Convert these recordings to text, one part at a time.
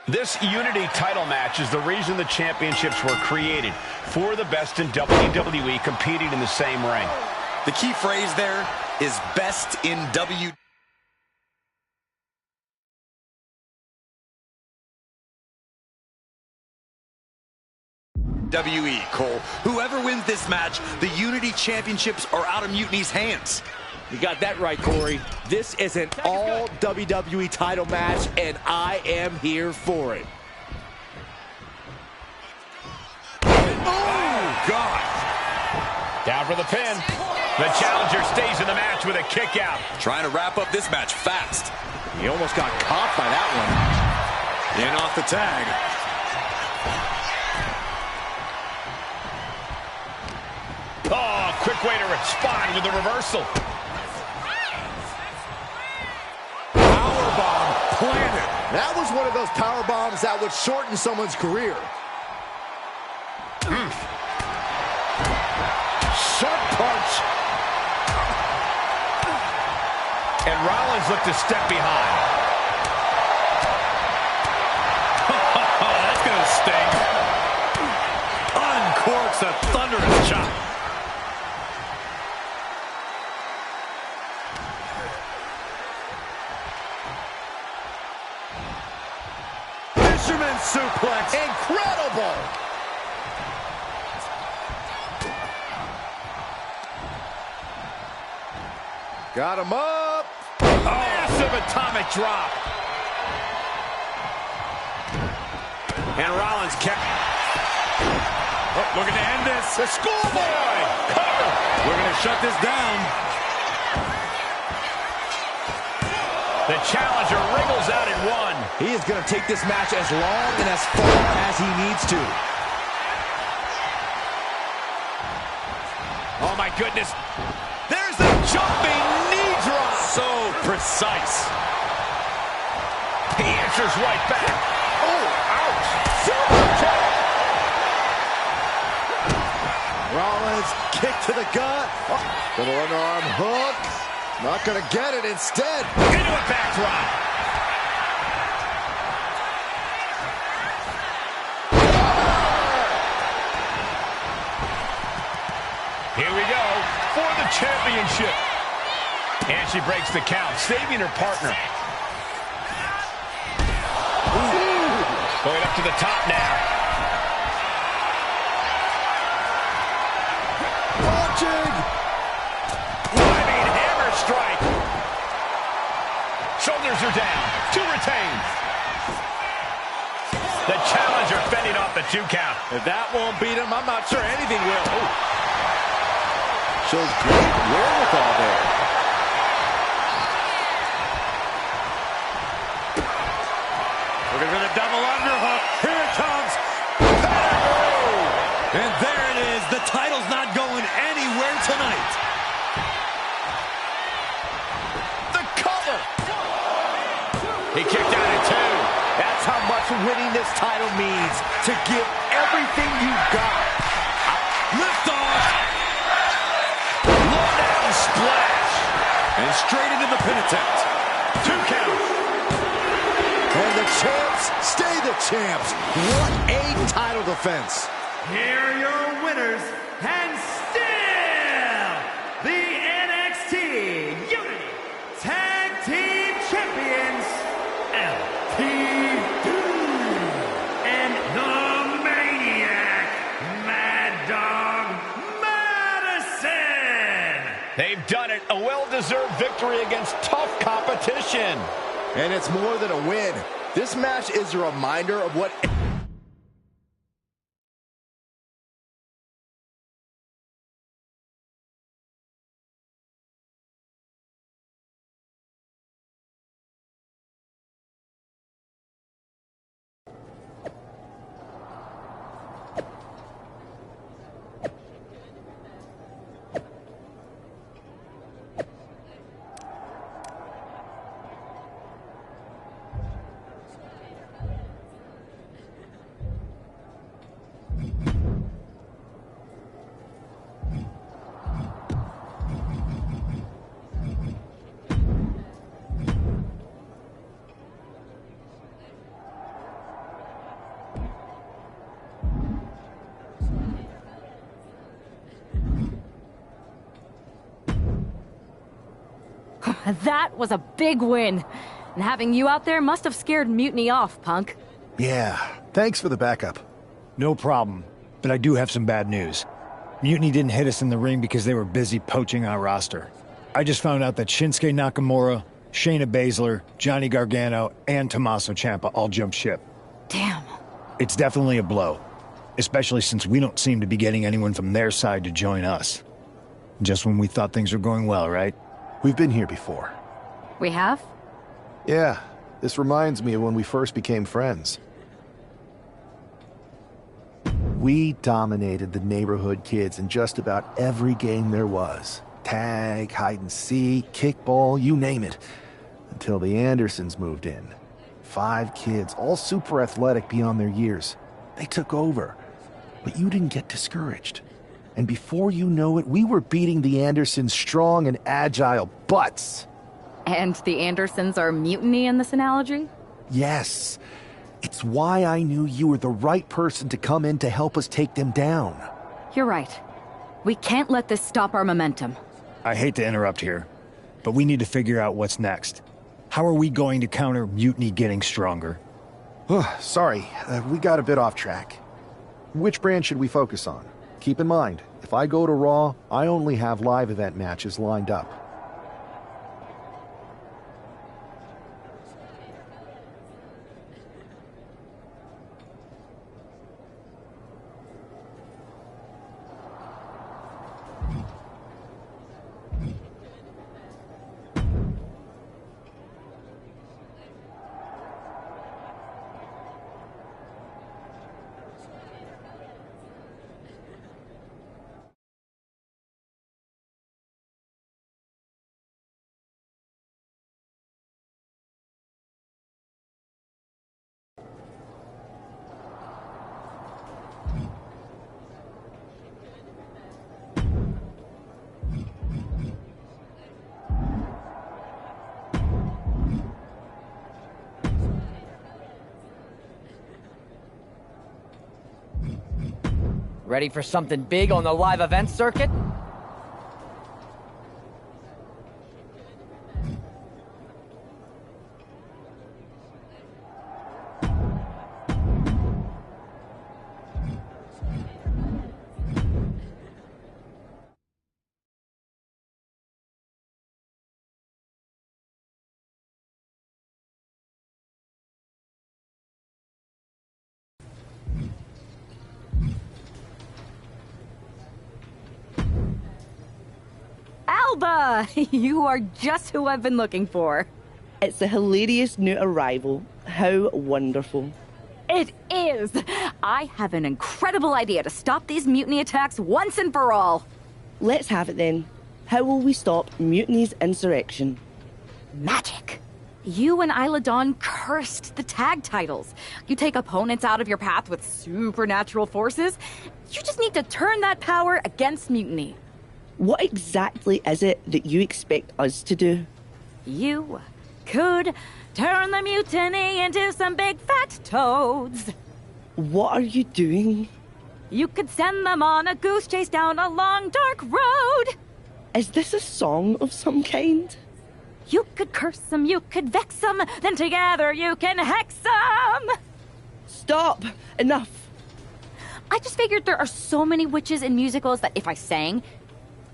This Unity title match is the reason the championships were created, for the best in WWE competing in the same ring. The key phrase there is best in WWE, Cole. Whoever wins this match, the Unity Championships are out of Mutiny's hands. You got that right, Corey. This is an all WWE title match, and I am here for it. Oh, God. Down for the pin. The challenger stays in the match with a kick out. Trying to wrap up this match fast. He almost got caught by that one. In off the tag. Oh, quick way to respond with the reversal. Powerbomb planted. That was one of those power bombs that would shorten someone's career. Sharp punch. And Rollins looked to step behind. That's gonna sting. Uncorks a thunderous chop. Fisherman suplex. Incredible. Got him up. Massive atomic drop. And Rollins kept. Oh, looking to end this. The schoolboy. Cover. We're going to shut this down. The challenger wriggles out at one. He is going to take this match as long and as far as he needs to. Oh, my goodness. There's a jumping knee drop. So precise. He answers right back. Oh, ouch. Super kick. Rollins, kick to the gut. Oh, little underarm hook. Not going to get it instead. Into a backdrop. Here we go for the championship. And she breaks the count, saving her partner. Ooh. Going up to the top now. Punching. Climbing hammer strike. Shoulders are down. Two retained. The challenger fending off the 2 count. If that won't beat him, I'm not sure anything will. Ooh. Shows great wherewithal there. Looking for the double underhook. Here it comes. And there it is. The title's not going anywhere tonight. The cover. He kicked out at 2. That's how much winning this title means. To give everything you've got. Lift off. Low down splash. And straight into the pin attempt. 2 count. And the champs stay the champs. What a title defense. Here are your winners, and still the NXT Unity Tag Team Champions, LTD, and the Maniac, Mad Dog Madison. They've done it. A well-deserved victory against tough competition. And it's more than a win. This match is a reminder of what That was a big win. And having you out there must have scared Mutiny off, punk. Yeah, thanks for the backup. No problem, but I do have some bad news. Mutiny didn't hit us in the ring because they were busy poaching our roster. I just found out that Shinsuke Nakamura, Shayna Baszler, Johnny Gargano, and Tommaso Ciampa all jumped ship. Damn. It's definitely a blow, especially since we don't seem to be getting anyone from their side to join us. Just when we thought things were going well, right? We've been here before. We have? Yeah, this reminds me of when we first became friends. We dominated the neighborhood kids in just about every game there was. Tag, hide and seek, kickball, you name it. Until the Andersons moved in. 5 kids, all super athletic beyond their years. They took over. But you didn't get discouraged. And before you know it, we were beating the Andersons' strong and agile butts. And the Andersons are Mutiny in this analogy? Yes. It's why I knew you were the right person to come in to help us take them down. You're right. We can't let this stop our momentum. I hate to interrupt here, but we need to figure out what's next. How are we going to counter Mutiny getting stronger? Sorry, we got a bit off track. Which brand should we focus on? Keep in mind, if I go to Raw, I only have live event matches lined up. Ready for something big on the live event circuit? Alba! You are just who I've been looking for. It's a hilarious new arrival. How wonderful. It is! I have an incredible idea to stop these mutiny attacks once and for all. Let's have it then. How will we stop Mutiny's insurrection? Magic. You and Isla Dawn cursed the tag titles. You take opponents out of your path with supernatural forces. You just need to turn that power against Mutiny. What exactly is it that you expect us to do? You could turn the mutiny into some big fat toads. What are you doing? You could send them on a goose chase down a long, dark road. Is this a song of some kind? You could curse them, you could vex them, then together you can hex them. Stop! Enough! I just figured there are so many witches in musicals that if I sang...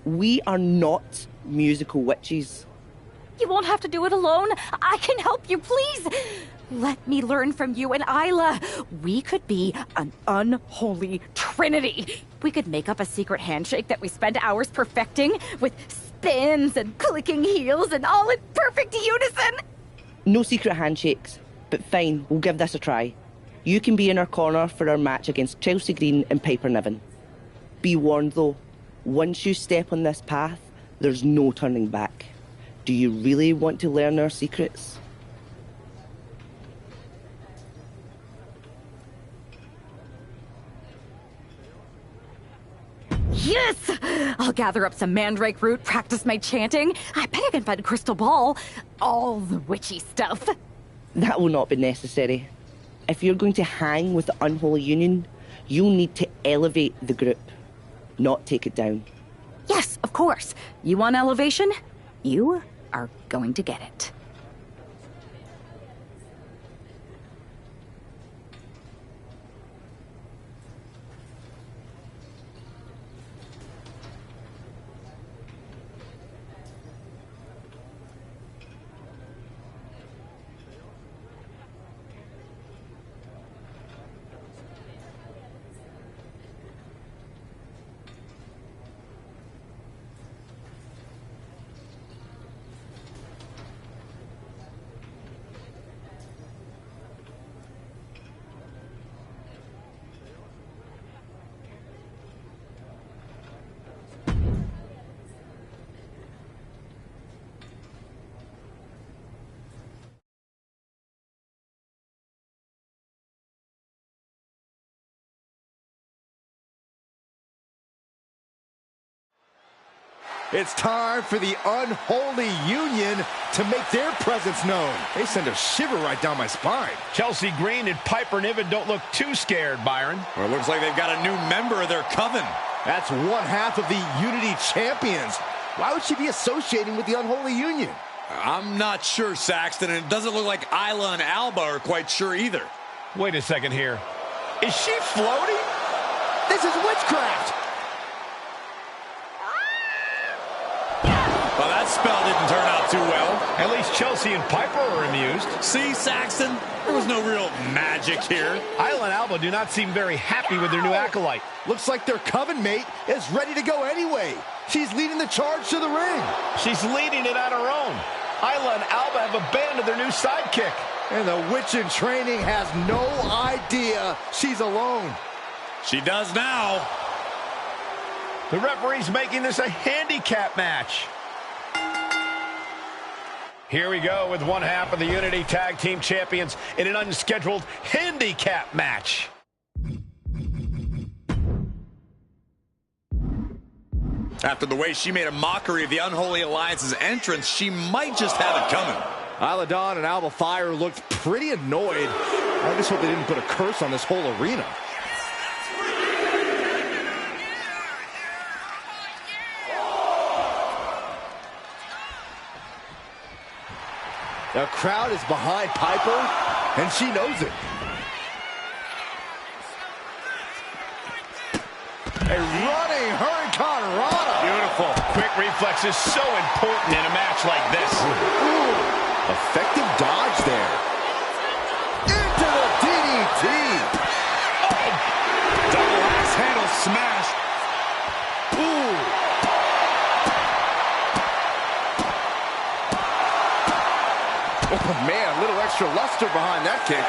We are not musical witches. You won't have to do it alone. I can help you, please. Let me learn from you and Isla. We could be an unholy trinity. We could make up a secret handshake that we spend hours perfecting with spins and clicking heels and all in perfect unison. No secret handshakes, but fine, we'll give this a try. You can be in our corner for our match against Chelsea Green and Piper Niven. Be warned though, once you step on this path, there's no turning back. Do you really want to learn our secrets? Yes! I'll gather up some mandrake root, practice my chanting. I bet I can find a crystal ball. All the witchy stuff. That will not be necessary. If you're going to hang with the Unholy Union, you'll need to elevate the group, not take it down. Yes, of course. You want elevation? You are going to get it. It's time for the unholy union to make their presence known. They send a shiver right down my spine. Chelsea Green and Piper Niven don't look too scared, Byron. Well, it looks like they've got a new member of their coven. That's one half of the Unity Champions. Why would she be associating with the unholy union? I'm not sure, Saxton, and it doesn't look like Isla and Alba are quite sure either. Wait a second here. Is she floating? This is witchcraft! Well, that spell didn't turn out too well. At least Chelsea and Piper are amused. See, Saxton, there was no real magic here. Isla and Alba do not seem very happy with their new acolyte. Looks like their coven mate is ready to go anyway. She's leading the charge to the ring. She's leading it on her own. Isla and Alba have abandoned their new sidekick. And the witch in training has no idea she's alone. She does now. The referee's making this a handicap match. Here we go with one half of the Unity Tag Team Champions in an unscheduled handicap match. After the way she made a mockery of the Unholy Alliance's entrance, she might just have it coming. Isla Dawn and Alba Fire looked pretty annoyed. I just hope they didn't put a curse on this whole arena. The crowd is behind Piper, and she knows it. A running Hurricane Rana. Beautiful. Quick reflexes so important in a match like this. Ooh, effective dodge there. Into the DDT. Oh, double axe handle smash. Ooh. Oh, man, a little extra luster behind that kick.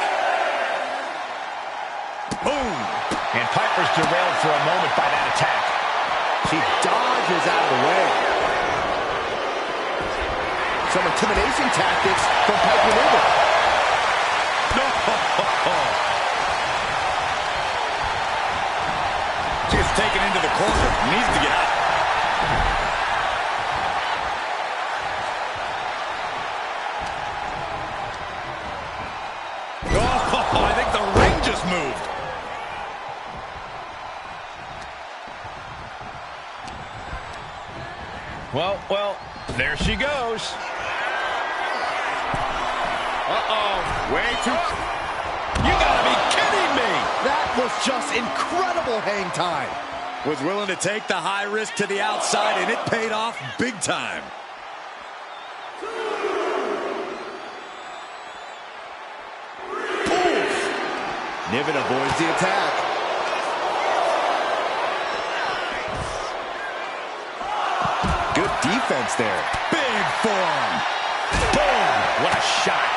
Boom. And Piper's derailed for a moment by that attack. She dodges out of the way. Some intimidation tactics from Piper Niven. She's taken into the corner. Needs to get out. Oh, I think the ring just moved. Well, there she goes. Way too... You gotta be kidding me. That was just incredible hang time. Was willing to take the high risk to the outside, and it paid off big time. Niven avoids the attack. Good defense there. Big forearm. Boom. What a shot.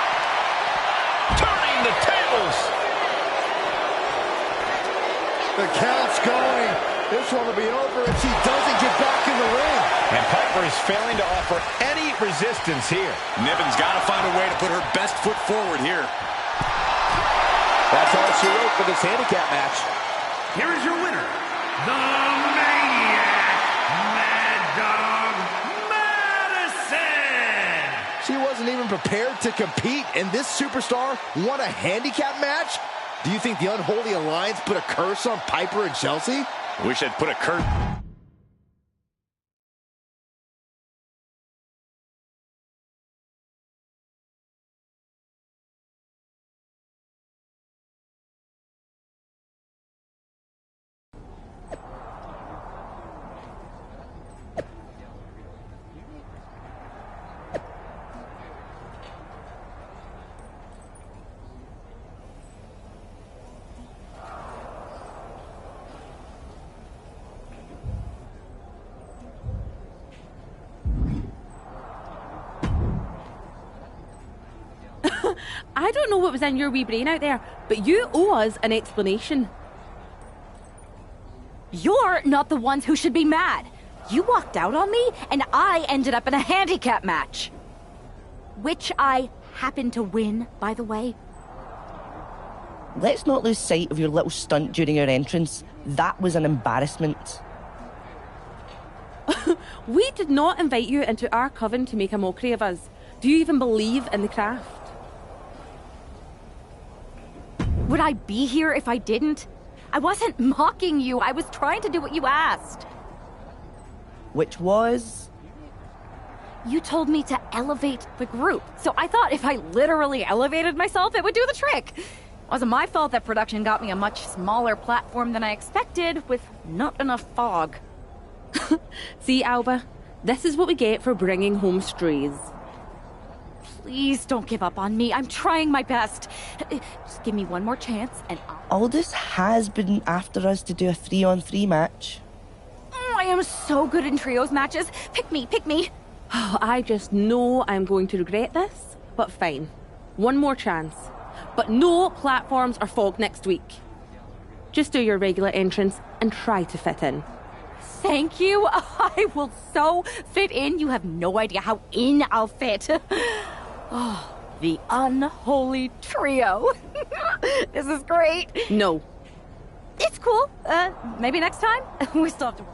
Turning the tables. The count's going. This one will be over if she doesn't get back in the ring. And Piper is failing to offer any resistance here. Niven's got to find a way to put her best foot forward here. That's all she wrote for this handicap match. Here is your winner, the Maniac, Mad Dog Madison. She wasn't even prepared to compete, and this superstar won a handicap match? Do you think the Unholy Alliance put a curse on Piper and Chelsea? Wish I'd put a curse. I don't know what was in your wee brain out there, but you owe us an explanation. You're not the ones who should be mad. You walked out on me, and I ended up in a handicap match. Which I happened to win, by the way. Let's not lose sight of your little stunt during your entrance. That was an embarrassment. We did not invite you into our coven to make a mockery of us. Do you even believe in the craft? Would I be here if I didn't? I wasn't mocking you. I was trying to do what you asked. Which was? You told me to elevate the group, so I thought if I literally elevated myself, it would do the trick. It wasn't my fault that production got me a much smaller platform than I expected, with not enough fog. See, Alba, this is what we get for bringing home strays. Please don't give up on me. I'm trying my best. Just give me one more chance, and Aldous has been after us to do a 3-on-3 match. I am so good in trios matches. Pick me, pick me. Oh, I just know I'm going to regret this, but fine. One more chance. But no platforms or fog next week. Just do your regular entrance and try to fit in. Thank you. I will so fit in. You have no idea how in I'll fit. Oh, the unholy trio. This is great. No. It's cool. Maybe next time. We still have to work.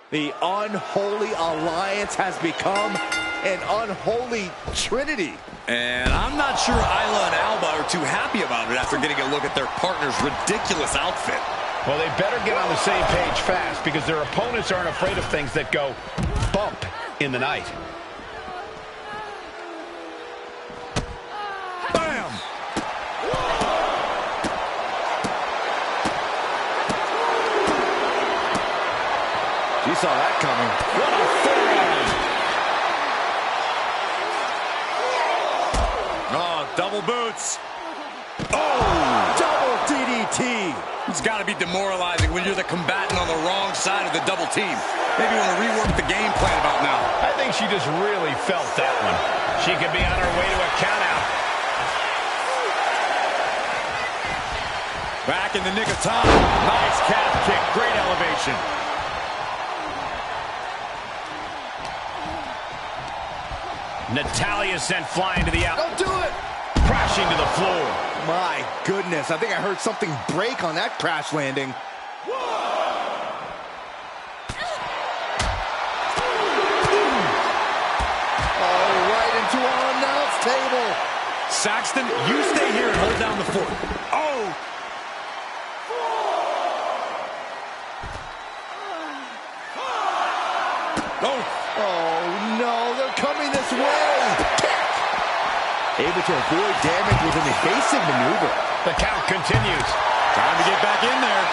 The unholy alliance has become an unholy trinity. And I'm not sure Isla and Alba are too happy about it after getting a look at their partner's ridiculous outfit. Well, they better get on the same page fast because their opponents aren't afraid of things that go bump in the night. Bam! You saw that coming. What a forearm! Oh, double boots. Oh, double DDT. It's got to be demoralizing when you're the combatant on the wrong side of the double team. Maybe you want to rework the game plan about now. I think she just really felt that one. She could be on her way to a countout. Back in the nick of time. Nice calf kick. Great elevation. Natalya sent flying to the out. Don't do it! Crashing to the floor. My goodness, I think I heard something break on that crash landing. Oh, right into our announce table. Saxton, you stay here and hold down the fort. Oh! Oh, no, they're coming this way. Able to avoid damage with an evasive maneuver. The count continues. Time to get back in there.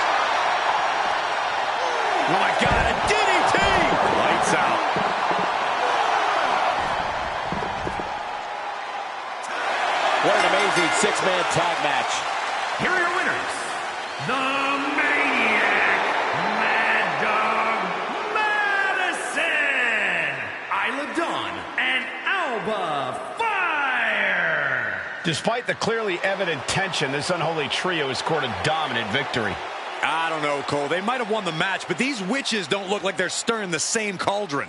Oh my God, a DDT! Lights out. What an amazing six-man tag match. Here are your winners. The Maniac, Mad Dog Madison, Isla Dawn, and Alba Fire. Despite the clearly evident tension, this unholy trio has scored a dominant victory. I don't know, Cole. They might have won the match, but these witches don't look like they're stirring the same cauldron.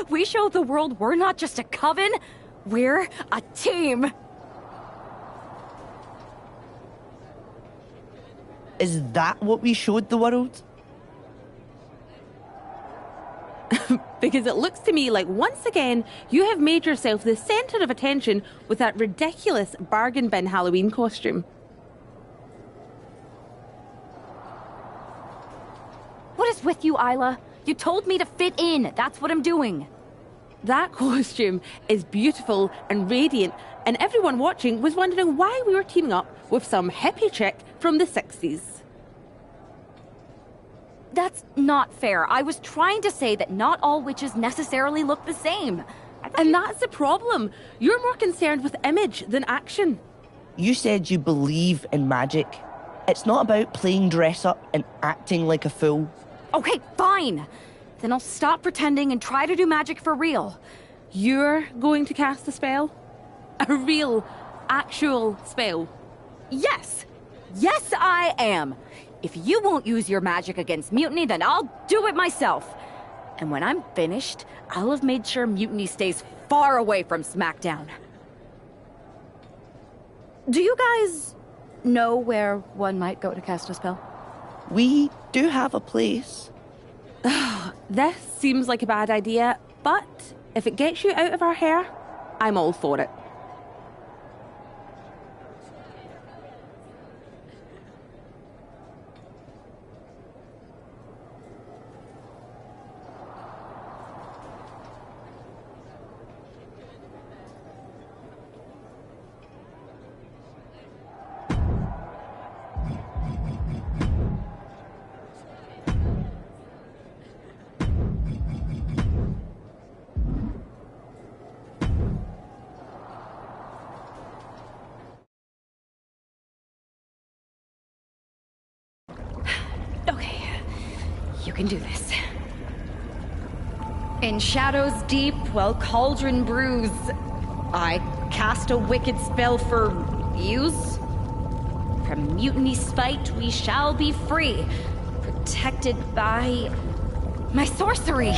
We show the world we're not just a coven, we're a team. Is that what we showed the world? Because it looks to me like once again you have made yourself the centre of attention with that ridiculous bargain bin Halloween costume. What is with you, Isla? You told me to fit in. That's what I'm doing. That costume is beautiful and radiant, and everyone watching was wondering why we were teaming up with some hippie chick from the 60s. That's not fair. I was trying to say that not all witches necessarily look the same. And that's the problem. You're more concerned with image than action. You said you believe in magic. It's not about playing dress up and acting like a fool. Okay, fine. Then I'll stop pretending and try to do magic for real. You're going to cast a spell? A real, actual spell? Yes. Yes, I am. If you won't use your magic against Mutiny, then I'll do it myself. And when I'm finished, I'll have made sure Mutiny stays far away from SmackDown. Do you guys know where one might go to cast a spell? We do have a place. This seems like a bad idea, but if it gets you out of our hair, I'm all for it. Okay, you can do this. In shadows deep, while cauldron brews, I cast a wicked spell for use. From mutiny spite, we shall be free, protected by my sorcery.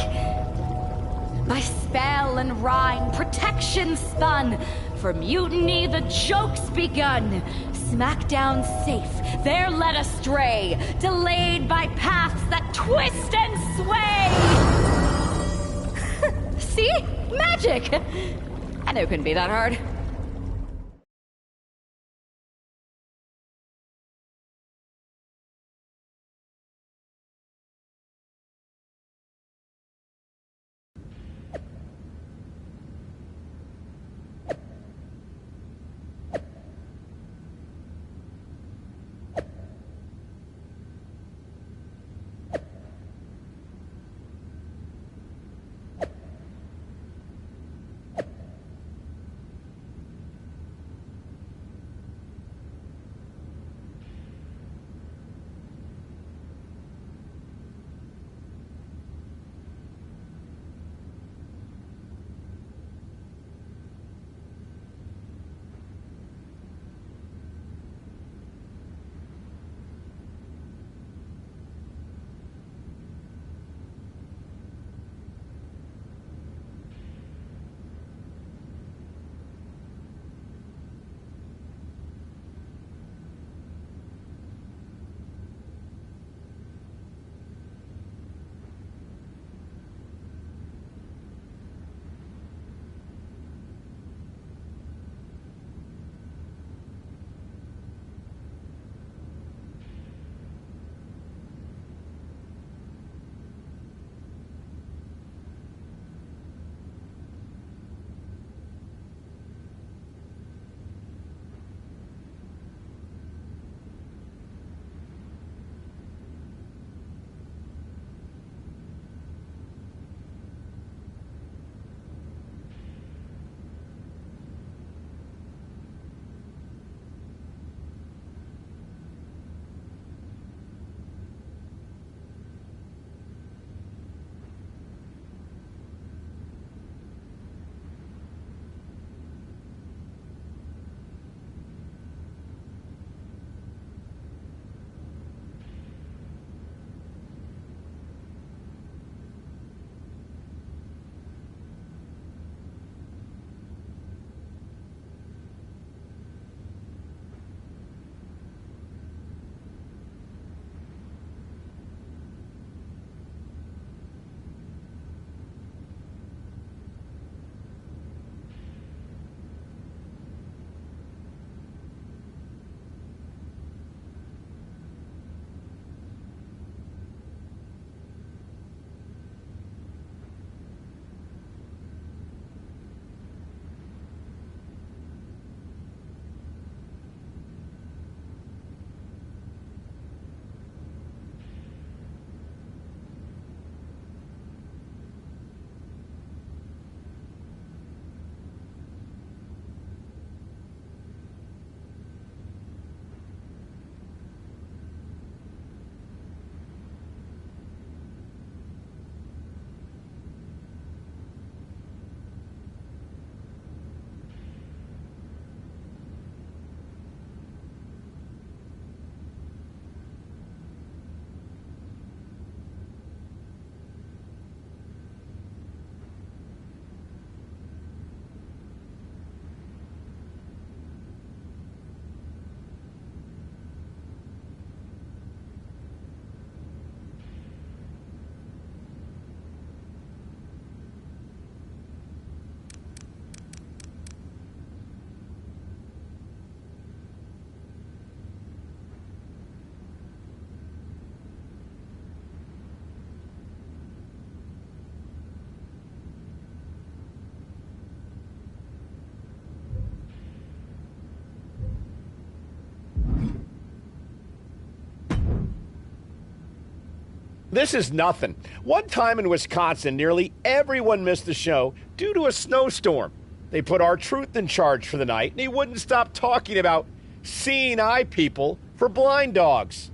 By spell and rhyme, protection spun. For mutiny, the joke's begun. SmackDown safe, there led astray, delayed by paths that twist and sway. See? Magic! I knew it couldn't be that hard. This is nothing. One time in Wisconsin, nearly everyone missed the show due to a snowstorm. They put R-Truth in charge for the night, and he wouldn't stop talking about seeing eye people for blind dogs.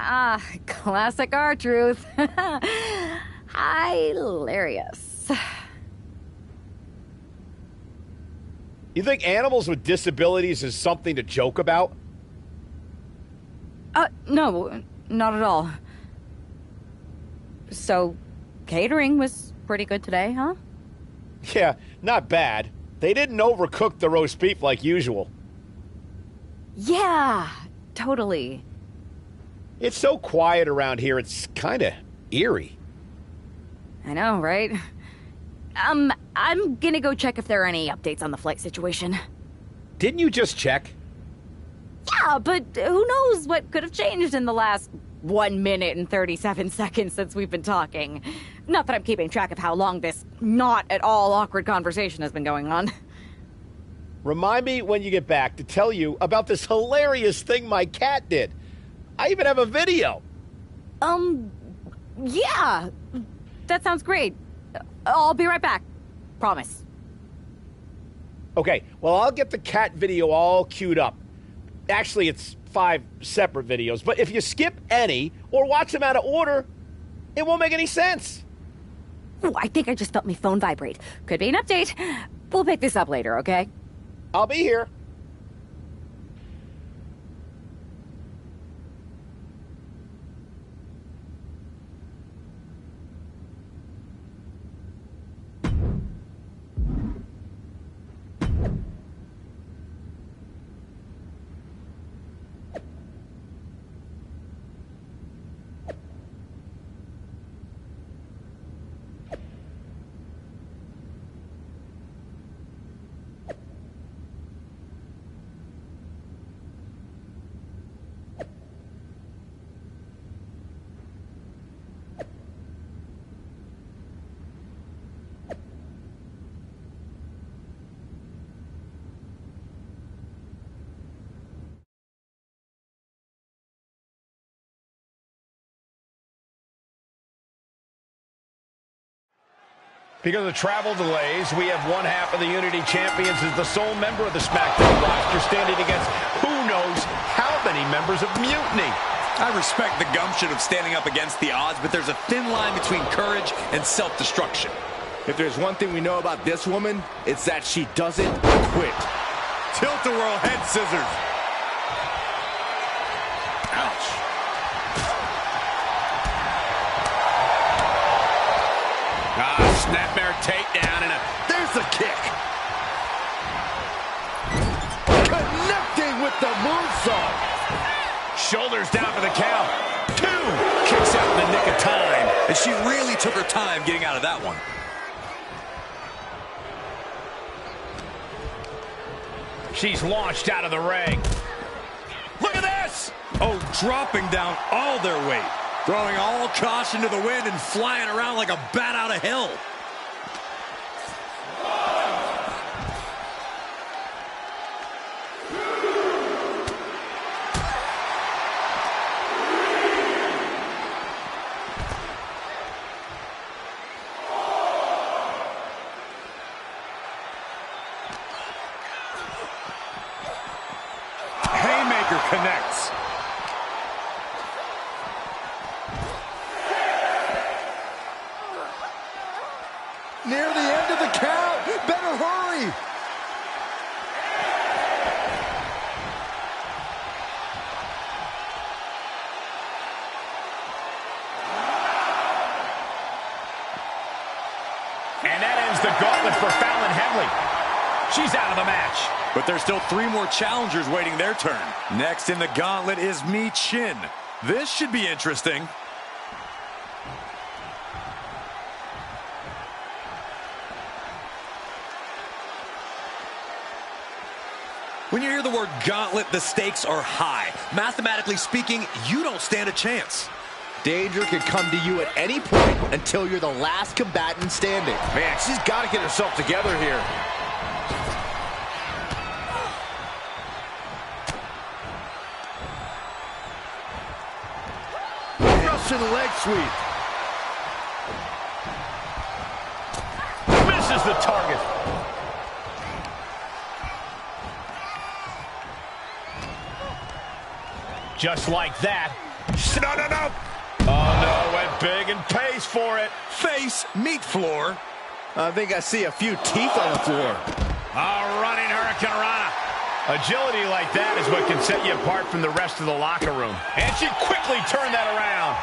Ah, classic R-Truth. Hilarious. You think animals with disabilities is something to joke about? No, not at all. So, catering was pretty good today, huh? Yeah, not bad. They didn't overcook the roast beef like usual. Yeah, totally. It's so quiet around here, it's kind of eerie. I know, right? I'm gonna go check if there are any updates on the flight situation. Didn't you just check? Yeah, but who knows what could have changed in the last 1 minute and 37 seconds since we've been talking. Not that I'm keeping track of how long this not at all awkward conversation has been going on. Remind me when you get back to tell you about this hilarious thing my cat did. I even have a video. Yeah. That sounds great. I'll be right back. Promise. Okay, well, I'll get the cat video all queued up. Actually, it's 5 separate videos, but if you skip any or watch them out of order, it won't make any sense. Ooh, I think I just felt my phone vibrate. Could be an update. We'll pick this up later, okay? I'll be here. Because of travel delays, we have one half of the Unity Champions as the sole member of the SmackDown roster standing against who knows how many members of Mutiny. I respect the gumption of standing up against the odds, but there's a thin line between courage and self-destruction. If there's one thing we know about this woman, it's that she doesn't quit. Tilt-a-whirl head scissors. Ouch. Snapmare takedown and There's the kick. Connecting with the moonsault. shoulders down for the count. 2 kicks out in the nick of time. And she really took her time getting out of that one. She's launched out of the ring. Look at this! Oh, dropping down all their weight. Throwing all caution to the wind and flying around like a bat out of hell. Haymaker connects. Near the end of the count. Better hurry. And that ends the gauntlet for Fallon Henley. She's out of the match. But there's still 3 more challengers waiting their turn. Next in the gauntlet is Mi Chin. This should be interesting. When you hear the word gauntlet, the stakes are high. Mathematically speaking, you don't stand a chance. Danger can come to you at any point until you're the last combatant standing. Man, she's got to get herself together here. Russian leg sweep. Misses the target. Just like that, No. Oh, no, went big and pays for it. Face, meat floor. I think I see a few teeth on the floor. Oh, running Hurricane Rana. Agility like that is what can set you apart from the rest of the locker room. And she quickly turned that around.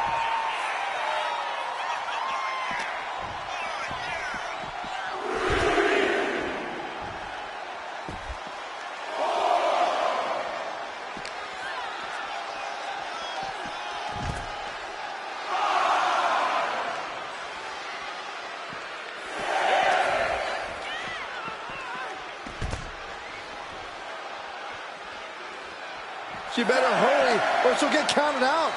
She better hurry or she'll get counted out.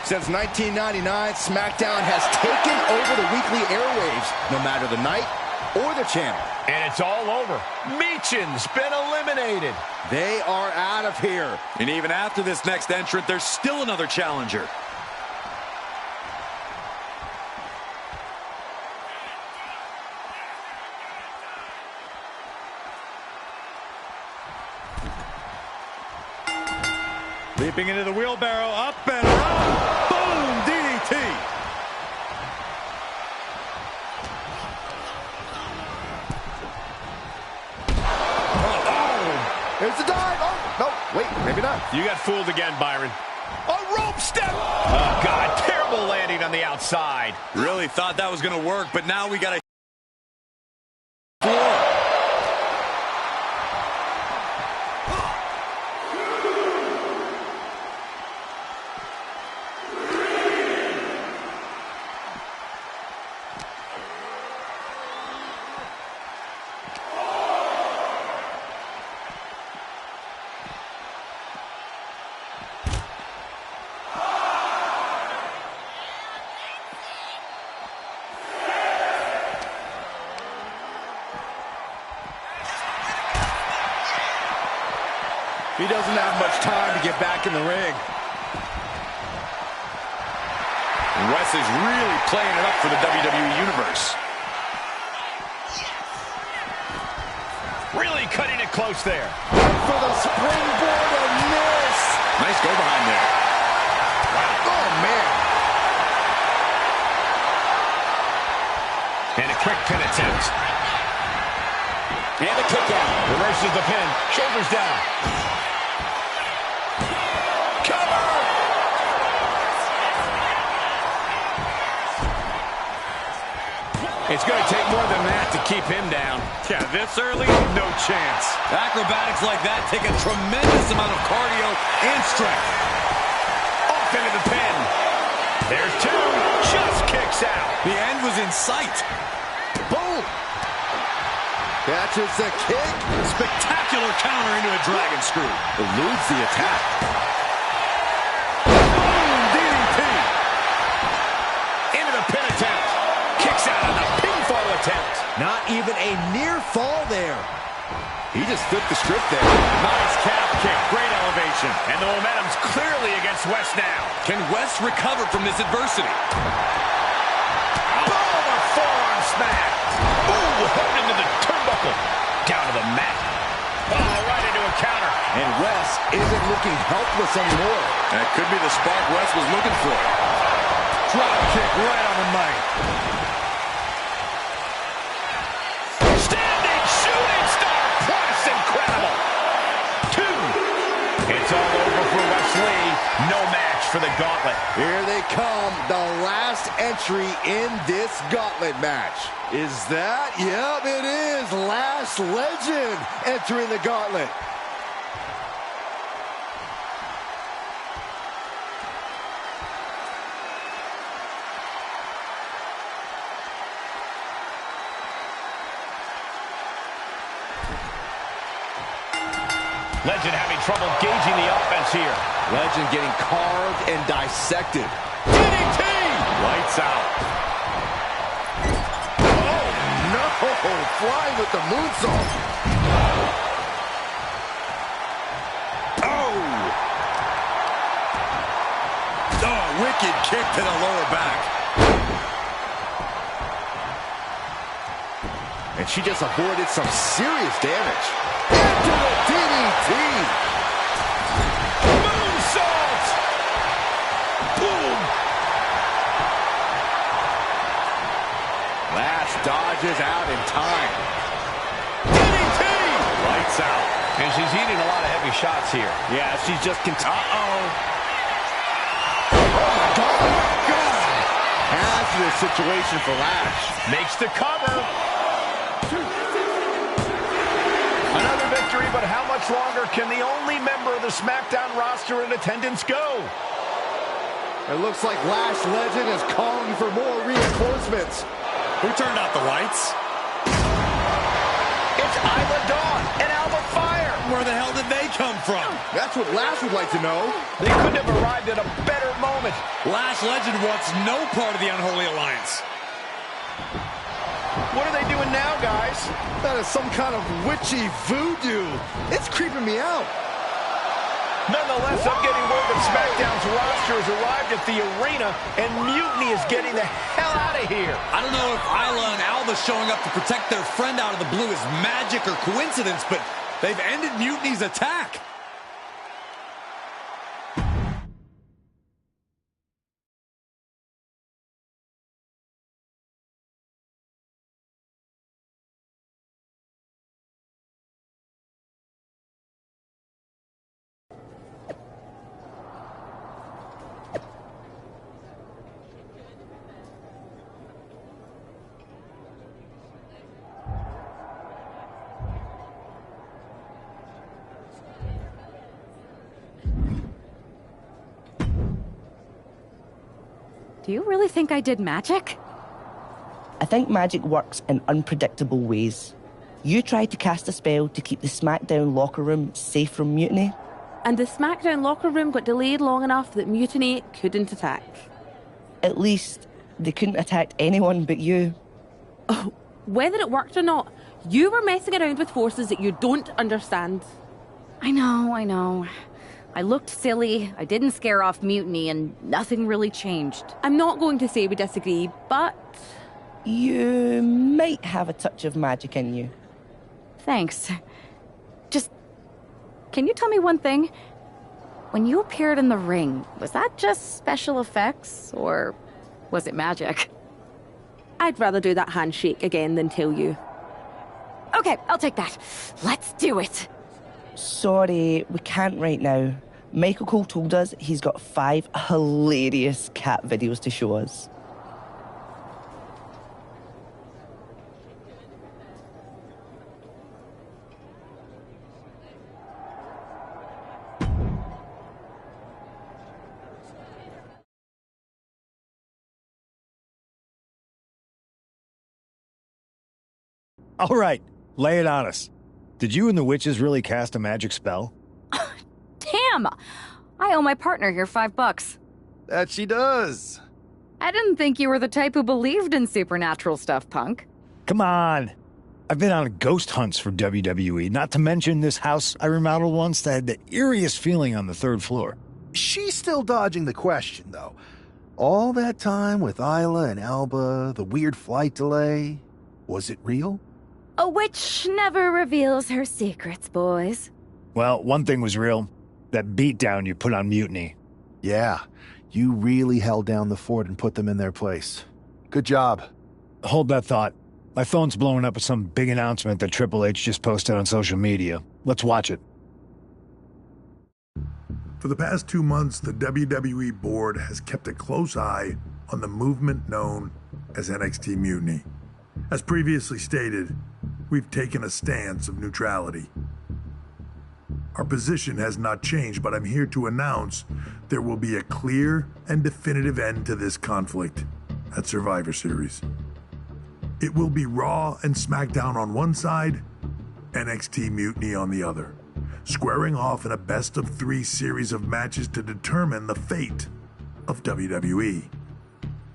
Since 1999, SmackDown has taken over the weekly airwaves, no matter the night or the channel. And it's all over. Meechin's been eliminated. They are out of here. And even after this next entrant, there's still another challenger. Leaping into the wheelbarrow, up and around. Boom, DDT. Here's the dive. Oh, no, wait, maybe not. You got fooled again, Byron. A rope step. Oh, God, terrible landing on the outside. Really thought that was going to work, but now we got to... He doesn't have much time to get back in the ring. Wes is really playing it up for the WWE Universe. Really cutting it close there. For the springboard and miss. Nice go behind there. Oh, man. And a quick pin attempt. And a kick out. Reverses the pin. Shoulders down. Cover! It's going to take more than that to keep him down. Yeah, this early, no chance. Acrobatics like that take a tremendous amount of cardio and strength. Off into the pin. There's two. Just kicks out. The end was in sight. Boom. Catches the kick. Spectacular counter into a dragon screw. Eludes the attack. Boom, DDT. Into the pin attempt. Kicks out on the pinfall attempt. Not even a near fall there. He just flipped the script there. Nice calf kick. Great elevation. And the momentum's clearly against Wes now. Can Wes recover from this adversity? Boom, a forearm smack. Ooh, hooked into the turnbuckle. Down to the mat. Oh, right into a counter. And Wes isn't looking helpless anymore. That could be the spark Wes was looking for. Drop kick right on the mic. Standing shooting star press. Incredible. Two. It's all over for Wes Lee. No match for the gauntlet. Here they come, the last entry in this gauntlet match. Is that? Yep, it is. Last Legend entering the gauntlet. Legend having trouble gauging the offense here. Legend getting carved and dissected. DDT! Lights out. No, flying with the moonsault. Oh! Oh, wicked kick to the lower back. and she just avoided some serious damage. Into the DDT. Moonsault! Boom! Lash dodges out in time. DDT! Lights out. And she's eating a lot of heavy shots here. Yeah, she's just Uh-oh. hazardous situation for Lash. Makes the cover. Another victory, but how much longer can the only member of the SmackDown roster in attendance go? It looks like Lash Legend is calling for more reinforcements. Who turned out the lights? It's Isla Dawn and Alba Fire. Where the hell did they come from? That's what Lash would like to know. They couldn't have arrived at a better moment. Lash Legend wants no part of the Unholy Alliance. What are they doing now, guys? That is some kind of witchy voodoo. It's creeping me out. Nonetheless, I'm getting word that SmackDown's roster has arrived at the arena, and Mutiny is getting the hell out of here. I don't know if Isla and Alba showing up to protect their friend out of the blue is magic or coincidence, but they've ended Mutiny's attack. Do you really think I did magic? I think magic works in unpredictable ways. You tried to cast a spell to keep the SmackDown locker room safe from Mutiny. And the SmackDown locker room got delayed long enough that Mutiny couldn't attack. At least, they couldn't attack anyone but you. Oh, whether it worked or not, you were messing around with forces that you don't understand. I know. I looked silly, I didn't scare off Mutiny, and nothing really changed. I'm not going to say we disagree, but... You might have a touch of magic in you. Thanks. Just... Can you tell me one thing? When you appeared in the ring, was that just special effects, or was it magic? I'd rather do that handshake again than tell you. Okay, I'll take that. Let's do it. Sorry, we can't right now. Michael Cole told us he's got 5 hilarious cat videos to show us. All right, lay it on us. Did you and the witches really cast a magic spell? Damn! I owe my partner here $5. That she does. I didn't think you were the type who believed in supernatural stuff, punk. Come on. I've been on ghost hunts for WWE, not to mention this house I remodeled once that had the eeriest feeling on the 3rd floor. She's still dodging the question, though. All that time with Isla and Alba, the weird flight delay, was it real? A witch never reveals her secrets, boys. Well, one thing was real. That beatdown you put on Mutiny. Yeah, you really held down the fort and put them in their place. Good job. Hold that thought. My phone's blowing up with some big announcement that Triple H just posted on social media. Let's watch it. For the past 2 months, the WWE board has kept a close eye on the movement known as NXT Mutiny. As previously stated, we've taken a stance of neutrality. Our position has not changed, but I'm here to announce there will be a clear and definitive end to this conflict at Survivor Series. It will be Raw and SmackDown on one side, NXT Mutiny on the other, squaring off in a best-of-3 series of matches to determine the fate of WWE.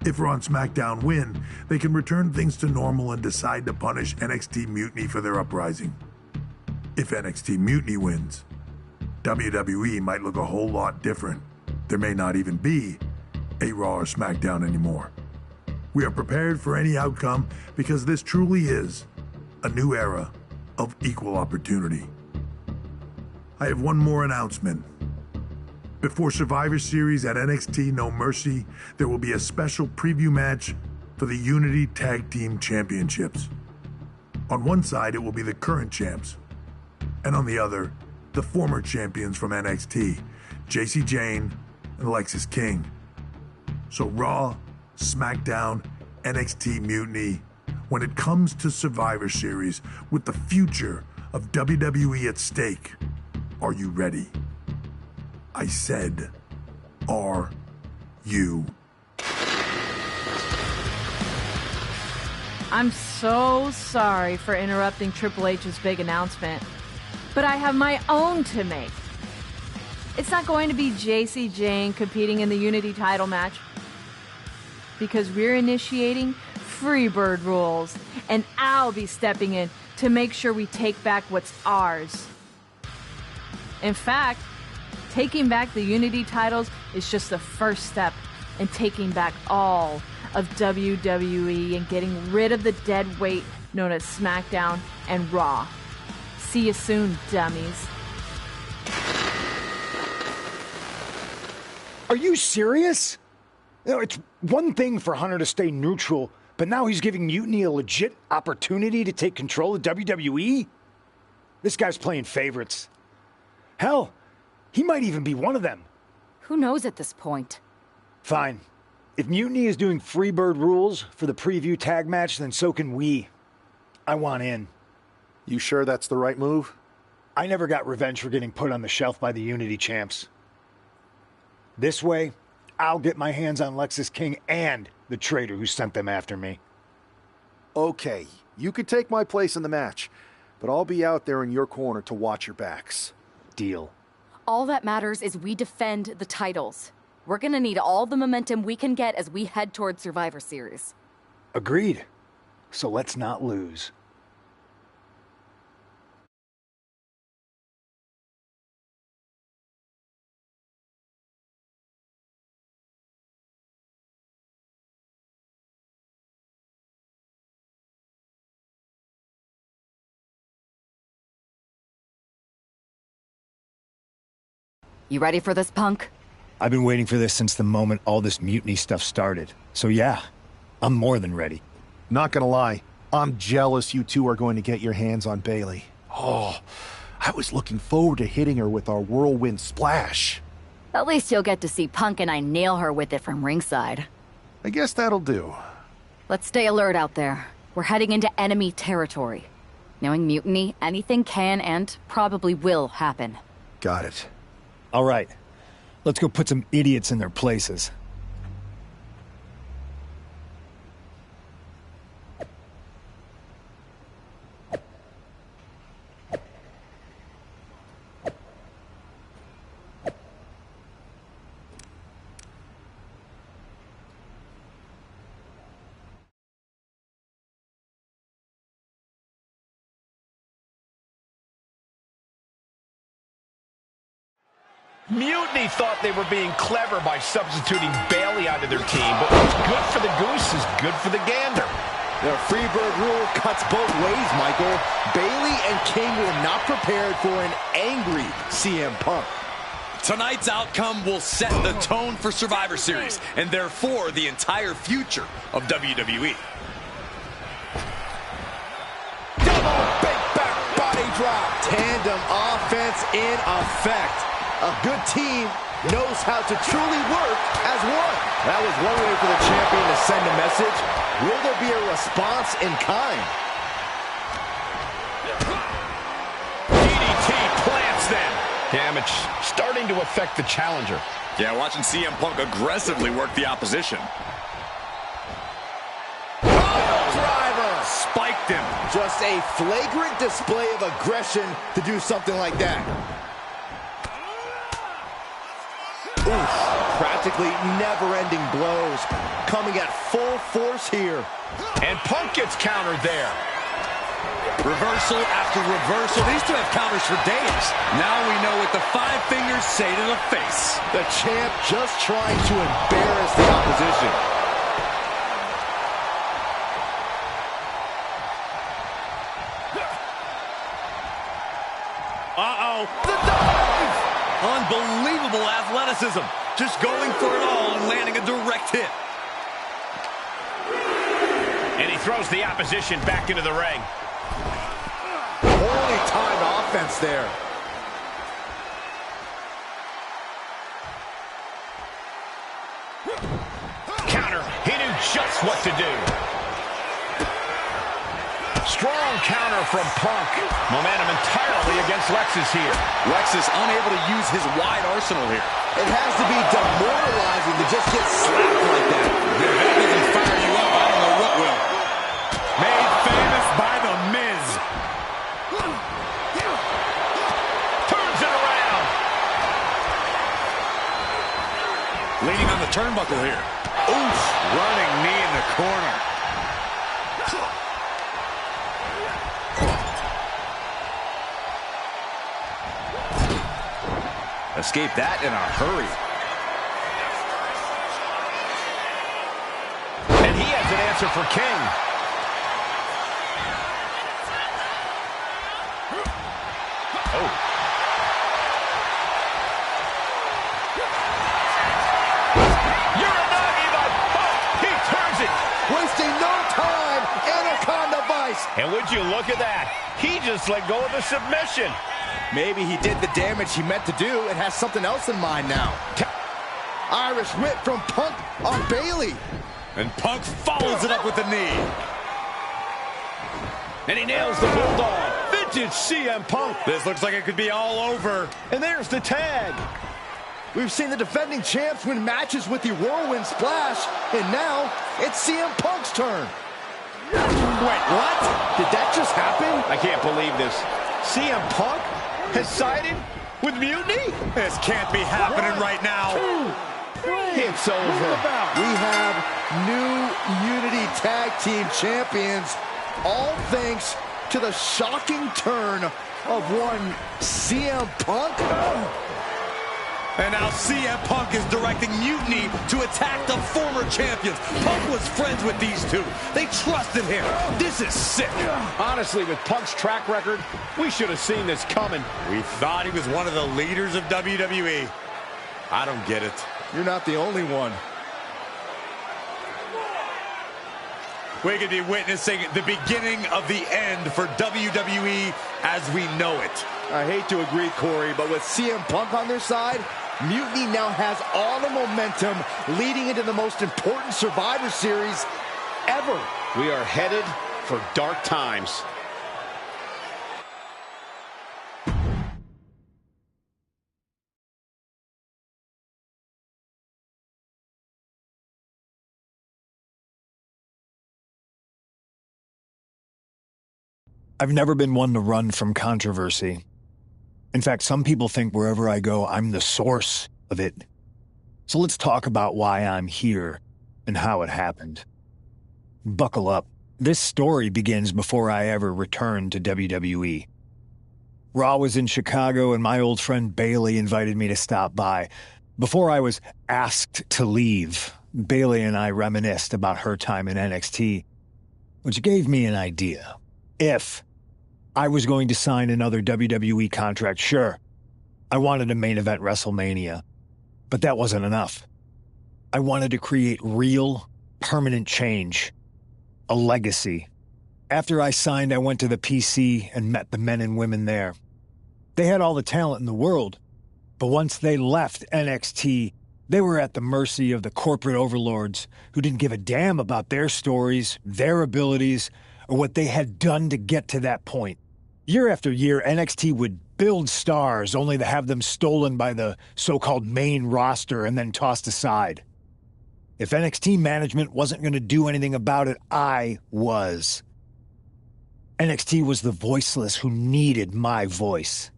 If Raw and SmackDown win, they can return things to normal and decide to punish NXT Mutiny for their uprising. If NXT Mutiny wins, WWE might look a whole lot different. There may not even be a Raw or SmackDown anymore. We are prepared for any outcome because this truly is a new era of equal opportunity. I have one more announcement. Before Survivor Series at NXT No Mercy, there will be a special preview match for the Unity Tag Team Championships. On one side, it will be the current champs, and on the other, the former champions from NXT, JC Jane and Alexis King. So Raw, SmackDown, NXT Mutiny, when it comes to Survivor Series with the future of WWE at stake, are you ready? I said, are you? I'm so sorry for interrupting Triple H's big announcement, but I have my own to make. It's not going to be JC Jane competing in the Unity title match, because we're initiating Freebird rules, and I'll be stepping in to make sure we take back what's ours. In fact, taking back the Unity titles is just the first step in taking back all of WWE and getting rid of the dead weight known as SmackDown and Raw. See you soon, dummies. Are you serious? You know, it's one thing for Hunter to stay neutral, but now he's giving Mutiny a legit opportunity to take control of WWE? This guy's playing favorites. Hell, he might even be one of them. Who knows at this point? Fine. If Mutiny is doing Freebird rules for the preview tag match, then so can we. I want in. You sure that's the right move? I never got revenge for getting put on the shelf by the Unity champs. This way, I'll get my hands on Alexis King and the traitor who sent them after me. Okay, you could take my place in the match, but I'll be out there in your corner to watch your backs. Deal. All that matters is we defend the titles. We're gonna need all the momentum we can get as we head towards Survivor Series. Agreed. So let's not lose. You ready for this, Punk? I've been waiting for this since the moment all this Mutiny stuff started. So yeah, I'm more than ready. Not gonna lie, I'm jealous you two are going to get your hands on Bayley. Oh, I was looking forward to hitting her with our whirlwind splash. At least you'll get to see Punk and I nail her with it from ringside. I guess that'll do. Let's stay alert out there. We're heading into enemy territory. Knowing Mutiny, anything can and probably will happen. Got it. All right. Let's go put some idiots in their places. Mutiny thought they were being clever by substituting Bayley onto their team, but what's good for the goose is good for the gander. The Freebird rule cuts both ways, Michael. Bayley and King were not prepared for an angry CM Punk. Tonight's outcome will set the tone for Survivor Series, and therefore the entire future of WWE. Double big back body drop. Tandem offense in effect. A good team knows how to truly work as one. That was one way for the champion to send a message. Will there be a response in kind? DDT plants them. Damage starting to affect the challenger. Yeah, watching CM Punk aggressively work the opposition. Driver spiked him. Just a flagrant display of aggression to do something like that. Oof, practically never-ending blows coming at full force here. And Punk gets countered there. Reversal after reversal. These two have counters for days. Now we know what the five fingers say to the face. The champ just trying to embarrass the opposition. athleticism, just going for it all and landing a direct hit. And he throws the opposition back into the ring. Poorly timed offense there. Counter. He knew just what to do. Strong counter from Punk. Momentum entirely against Lex's here. Lex is unable to use his wide arsenal here. It has to be demoralizing to just get slapped like that. If that doesn't fire you up, I don't know what will. Made famous by The Miz. Turns it around. Leaning on the turnbuckle here. Oof, running knee in the corner. Escape that in a hurry. And he has an answer for King. Oh. Uranagi by Punk. He turns it. Wasting no time. Anaconda Vice. And would you look at that? He just let go of the submission. Maybe he did the damage he meant to do and has something else in mind now. Irish whip from Punk on Bailey. And Punk follows it up with the knee. And he nails the Bulldog. Vintage CM Punk. This looks like it could be all over. And there's the tag. We've seen the defending champs win matches with the Whirlwind Splash, and now it's CM Punk's turn. Wait, what? Did that just happen? I can't believe this. CM Punk has sided with Mutiny? This can't be happening right now. It's over. We have new Unity Tag Team Champions, all thanks to the shocking turn of one CM Punk. And now CM Punk is directing Mutiny to attack the former champions. Punk was friends with these two. They trusted him. This is sick. Honestly, with Punk's track record, we should have seen this coming. We thought he was one of the leaders of WWE. I don't get it. You're not the only one. We could be witnessing the beginning of the end for WWE as we know it. I hate to agree, Corey, but with CM Punk on their side, Mutiny now has all the momentum leading into the most important Survivor Series ever. We are headed for dark times. I've never been one to run from controversy. In fact, some people think wherever I go, I'm the source of it. So let's talk about why I'm here and how it happened. Buckle up. This story begins before I ever returned to WWE. Raw was in Chicago and my old friend Bailey invited me to stop by. Before I was asked to leave, Bailey and I reminisced about her time in NXT, which gave me an idea. If I was going to sign another WWE contract, sure, I wanted a main event WrestleMania, but that wasn't enough. I wanted to create real, permanent change, a legacy. After I signed, I went to the PC and met the men and women there. They had all the talent in the world, but once they left NXT, they were at the mercy of the corporate overlords who didn't give a damn about their stories, their abilities, or what they had done to get to that point. Year after year, NXT would build stars only to have them stolen by the so-called main roster and then tossed aside. If NXT management wasn't going to do anything about it, I was. NXT was the voiceless who needed my voice.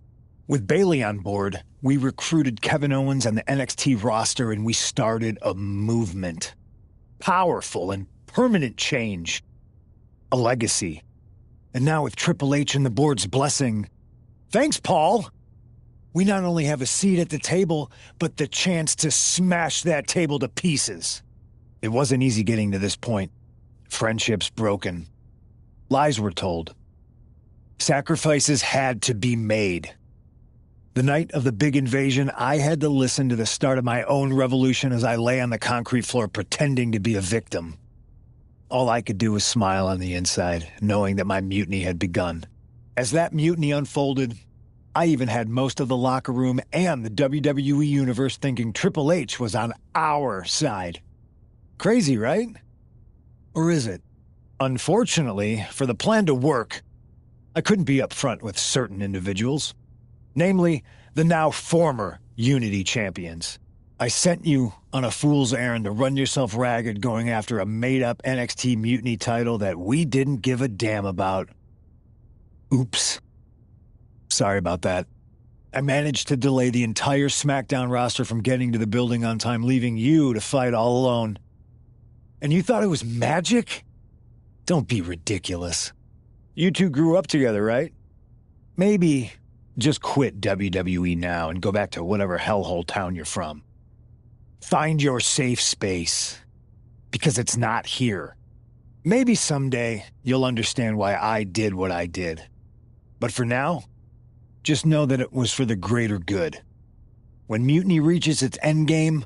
With Bailey on board, we recruited Kevin Owens and the NXT roster and we started a movement. Powerful and permanent change. A legacy. And now with Triple H and the board's blessing, thanks, Paul! We not only have a seat at the table, but the chance to smash that table to pieces. It wasn't easy getting to this point. Friendships broken. Lies were told. Sacrifices had to be made. The night of the big invasion, I had to listen to the start of my own revolution as I lay on the concrete floor pretending to be a victim. All I could do was smile on the inside, knowing that my mutiny had begun. As that mutiny unfolded, I even had most of the locker room and the WWE Universe thinking Triple H was on our side. Crazy, right? Or is it? Unfortunately, for the plan to work, I couldn't be upfront with certain individuals. Namely, the now former Unity champions. I sent you on a fool's errand to run yourself ragged going after a made-up NXT Mutiny title that we didn't give a damn about. Oops. Sorry about that. I managed to delay the entire SmackDown roster from getting to the building on time, leaving you to fight all alone. And you thought it was magic? Don't be ridiculous. You two grew up together, right? Maybe just quit WWE now and go back to whatever hellhole town you're from. Find your safe space, because it's not here. Maybe someday you'll understand why I did what I did. But for now, just know that it was for the greater good. When Mutiny reaches its endgame,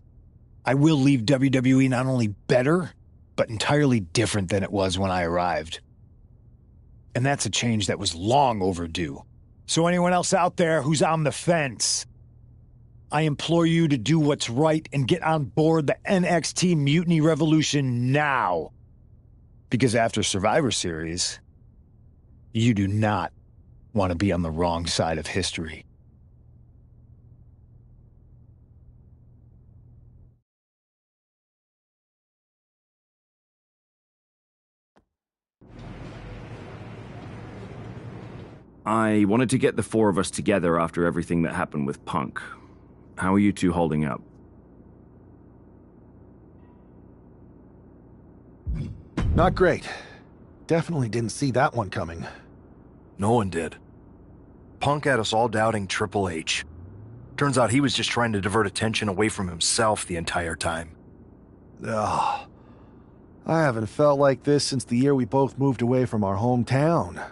I will leave WWE not only better, but entirely different than it was when I arrived. And that's a change that was long overdue. So anyone else out there who's on the fence, I implore you to do what's right and get on board the NXT Mutiny Revolution now. Because after Survivor Series, you do not want to be on the wrong side of history. I wanted to get the four of us together after everything that happened with Punk. How are you two holding up? Not great. Definitely didn't see that one coming. No one did. Punk had us all doubting Triple H. Turns out he was just trying to divert attention away from himself the entire time. Ugh. I haven't felt like this since the year we both moved away from our hometown.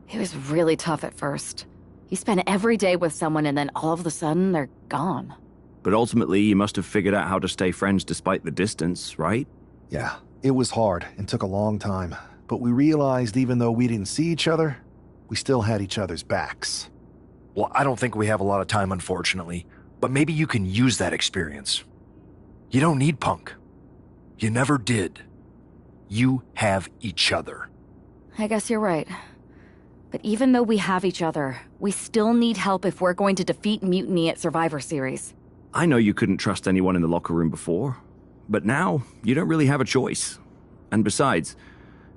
It was really tough at first. You spend every day with someone and then all of a sudden they're gone. But ultimately, you must have figured out how to stay friends despite the distance, right? Yeah, it was hard and took a long time. But we realized even though we didn't see each other, we still had each other's backs. Well, I don't think we have a lot of time, unfortunately. But maybe you can use that experience. You don't need Punk. You never did. You have each other. I guess you're right. But even though we have each other, we still need help if we're going to defeat Mutiny at Survivor Series. I know you couldn't trust anyone in the locker room before, but now you don't really have a choice. And besides,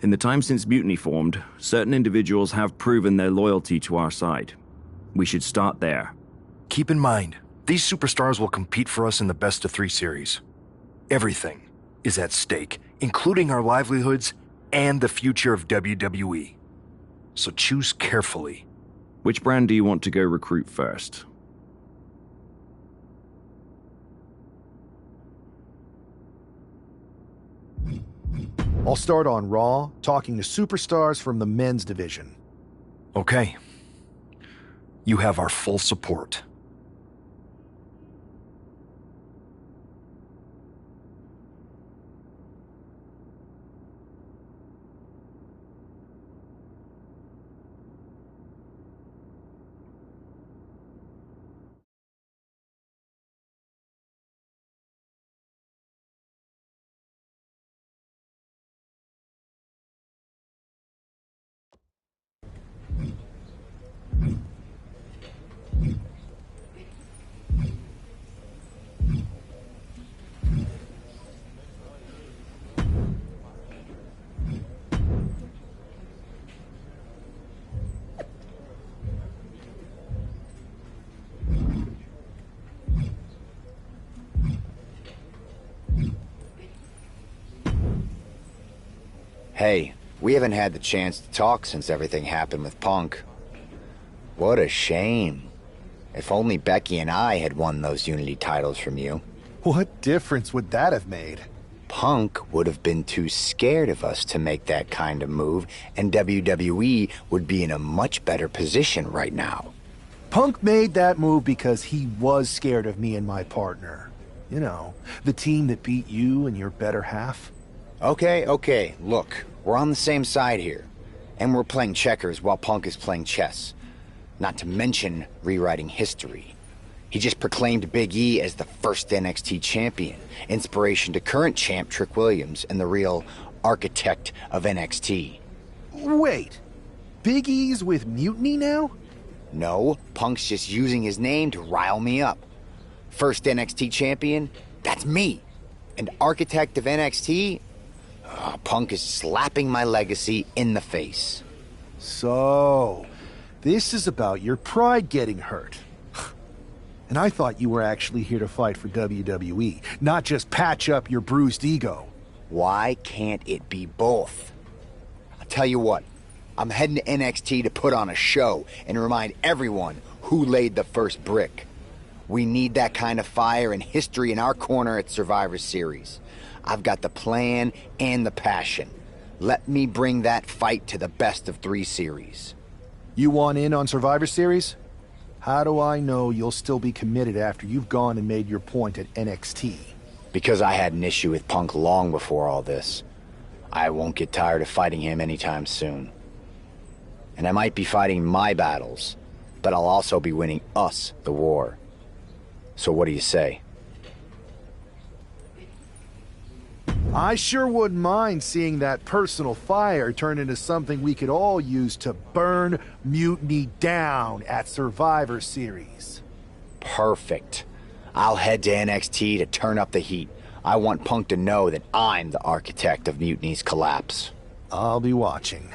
in the time since Mutiny formed, certain individuals have proven their loyalty to our side. We should start there. Keep in mind, these superstars will compete for us in the best-of-3 series. Everything is at stake, including our livelihoods and the future of WWE. So choose carefully. Which brand do you want to go recruit first? I'll start on Raw, talking to superstars from the men's division. Okay. You have our full support. Hey, we haven't had the chance to talk since everything happened with Punk. What a shame. If only Becky and I had won those Unity titles from you. What difference would that have made? Punk would have been too scared of us to make that kind of move, and WWE would be in a much better position right now. Punk made that move because he was scared of me and my partner. You know, the team that beat you and your better half. Okay, look, we're on the same side here. And we're playing checkers while Punk is playing chess. Not to mention rewriting history. He just proclaimed Big E as the first NXT champion, inspiration to current champ Trick Williams and the real architect of NXT. Wait, Big E's with Mutiny now? No, Punk's just using his name to rile me up. First NXT champion, that's me. And architect of NXT, Punk is slapping my legacy in the face. So, this is about your pride getting hurt. And I thought you were actually here to fight for WWE, not just patch up your bruised ego. Why can't it be both? I'll tell you what, I'm heading to NXT to put on a show and remind everyone who laid the first brick. We need that kind of fire and history in our corner at Survivor Series. I've got the plan and the passion. Let me bring that fight to the best of 3 series. You want in on Survivor Series? How do I know you'll still be committed after you've gone and made your point at NXT? Because I had an issue with Punk long before all this. I won't get tired of fighting him anytime soon. And I might be fighting my battles, but I'll also be winning us the war. So what do you say? I sure wouldn't mind seeing that personal fire turn into something we could all use to burn Mutiny down at Survivor Series. Perfect. I'll head to NXT to turn up the heat. I want Punk to know that I'm the architect of Mutiny's collapse. I'll be watching.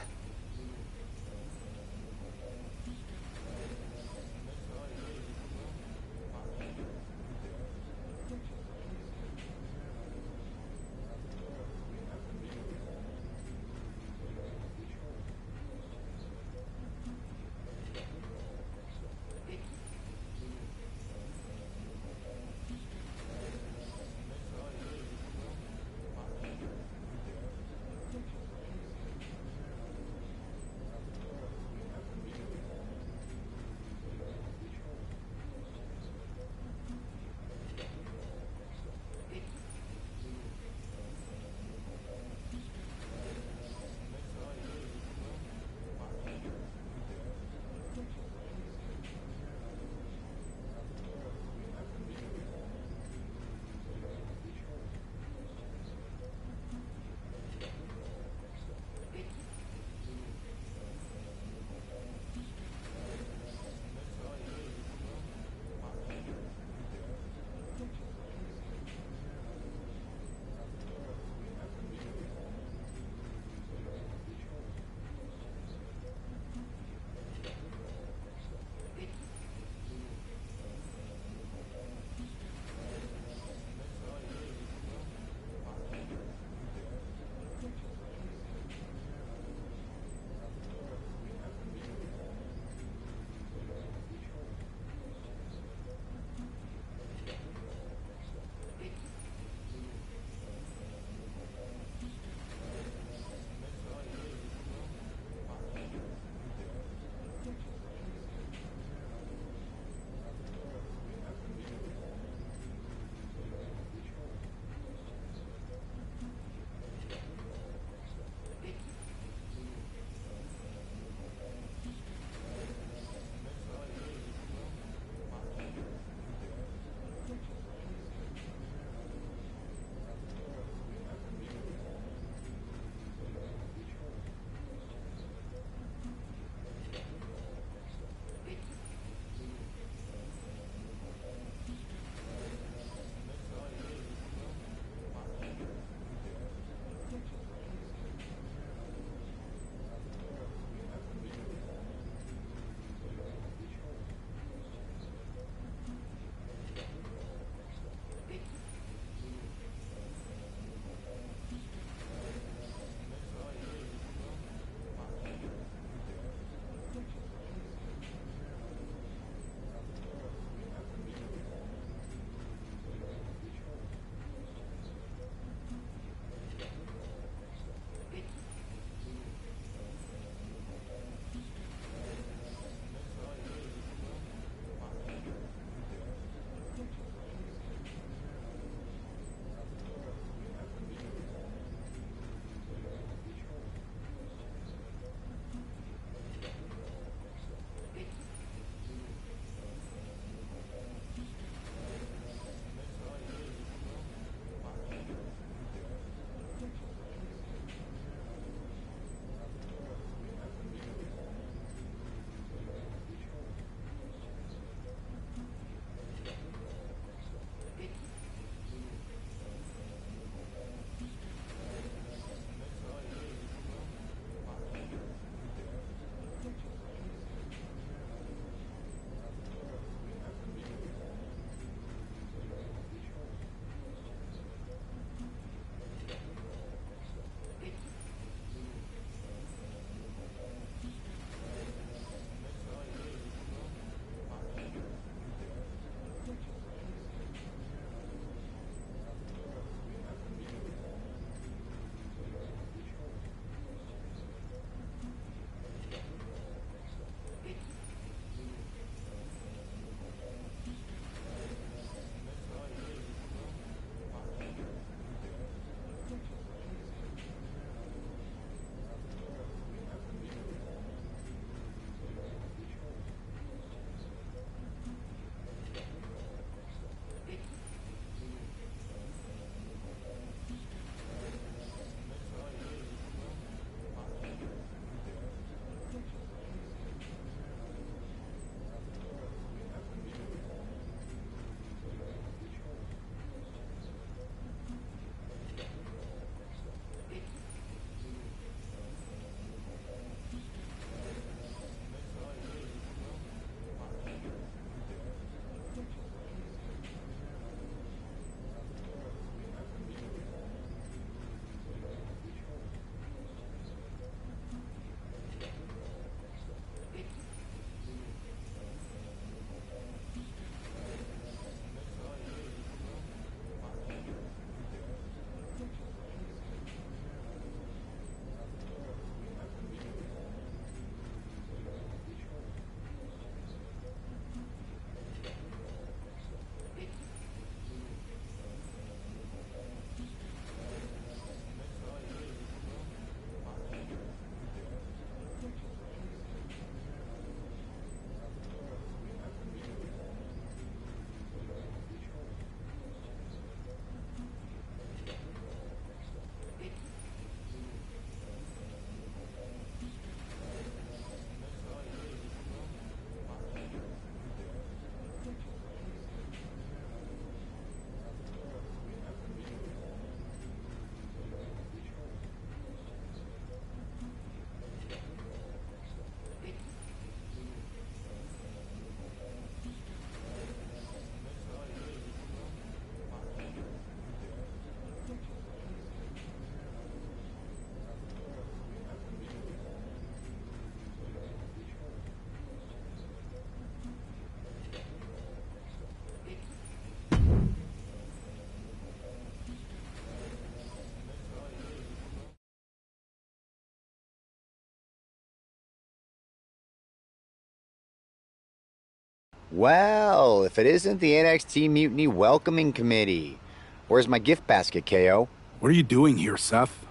Well, if it isn't the NXT Mutiny Welcoming Committee. Where's my gift basket, KO? What are you doing here, Seth?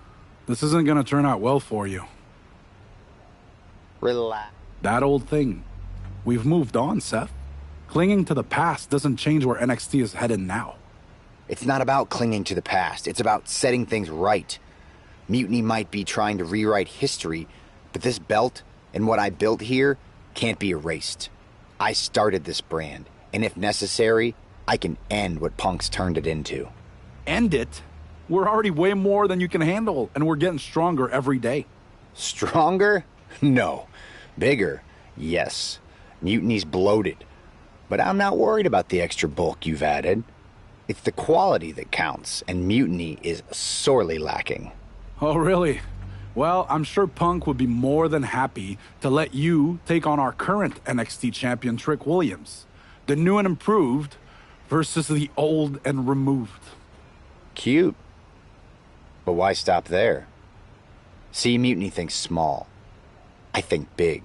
This isn't gonna turn out well for you. Relax. That old thing. We've moved on, Seth. Clinging to the past doesn't change where NXT is headed now. It's not about clinging to the past. It's about setting things right. Mutiny might be trying to rewrite history, but this belt and what I built here can't be erased. I started this brand, and if necessary, I can end what Punk's turned it into. End it? We're already way more than you can handle, and we're getting stronger every day. Stronger? No. Bigger? Yes. Mutiny's bloated. But I'm not worried about the extra bulk you've added. It's the quality that counts, and Mutiny is sorely lacking. Oh, really? Well, I'm sure Punk would be more than happy to let you take on our current NXT champion, Trick Williams. The new and improved versus the old and removed. Cute. But why stop there? See, Mutiny thinks small. I think big.